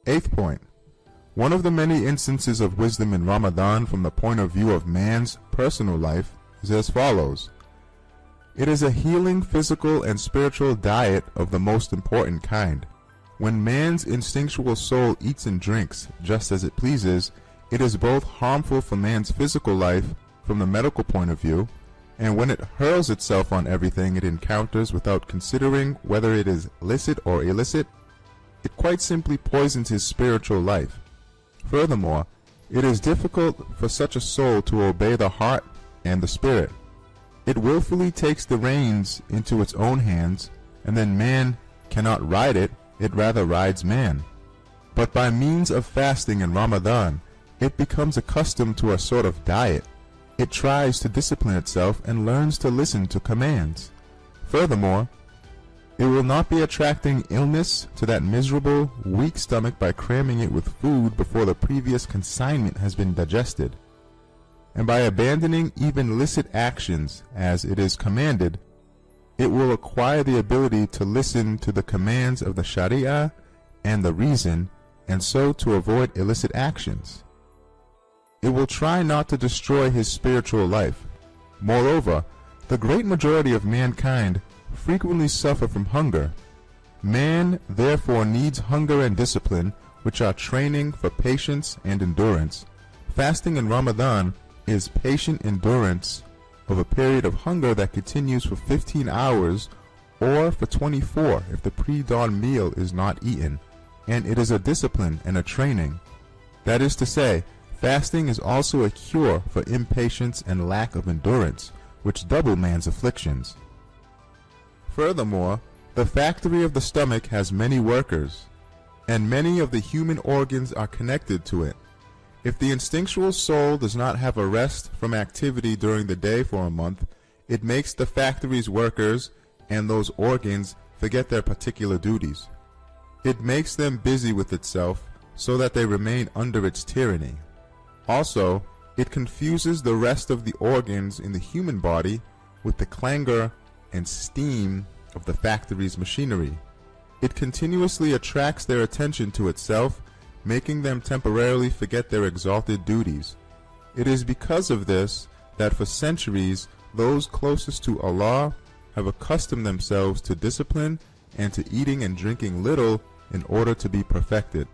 Eighth point. One of the many instances of wisdom in Ramadan from the point of view of man's personal life is as follows. It is a healing physical and spiritual diet of the most important kind. When man's instinctual soul eats and drinks just as it pleases, it is both harmful for man's physical life from the medical point of view, and when it hurls itself on everything it encounters without considering whether it is licit or illicit, it quite simply poisons his spiritual life. Furthermore, it is difficult for such a soul to obey the heart and the spirit. It willfully takes the reins into its own hands, and then man cannot ride it, it rather rides man. But by means of fasting in Ramadan, it becomes accustomed to a sort of diet. It tries to discipline itself and learns to listen to commands. Furthermore, it will not be attracting illness to that miserable, weak stomach by cramming it with food before the previous consignment has been digested. And by abandoning even licit actions as it is commanded, it will acquire the ability to listen to the commands of the Sharia and the reason, and so to avoid illicit actions. It will try not to destroy his spiritual life. Moreover, the great majority of mankind frequently suffer from hunger. Man therefore needs hunger and discipline, which are training for patience and endurance. Fasting in Ramadan is patient endurance of a period of hunger that continues for 15 hours or for 24 if the pre-dawn meal is not eaten, and it is a discipline and a training. That is to say, fasting is also a cure for impatience and lack of endurance, which double man's afflictions. Furthermore, the factory of the stomach has many workers, and many of the human organs are connected to it. If the instinctual soul does not have a rest from activity during the day for a month, it makes the factory's workers and those organs forget their particular duties. It makes them busy with itself so that they remain under its tyranny. Also, it confuses the rest of the organs in the human body with the clangor and steam of the factory's machinery. It continuously attracts their attention to itself, making them temporarily forget their exalted duties. It is because of this that for centuries those closest to Allah have accustomed themselves to discipline and to eating and drinking little in order to be perfected.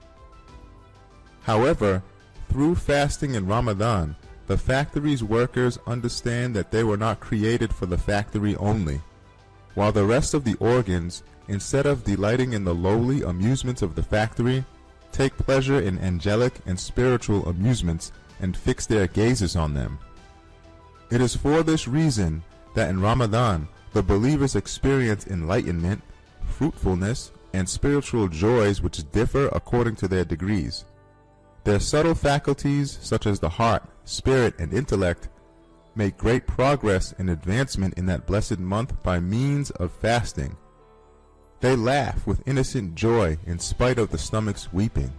However, through fasting in Ramadan, the factory's workers understand that they were not created for the factory only, while the rest of the organs, instead of delighting in the lowly amusements of the factory, take pleasure in angelic and spiritual amusements and fix their gazes on them. It is for this reason that in Ramadan the believers experience enlightenment, fruitfulness, and spiritual joys which differ according to their degrees. Their subtle faculties, such as the heart, spirit, and intellect, make great progress and advancement in that blessed month by means of fasting. They laugh with innocent joy in spite of the stomach's weeping.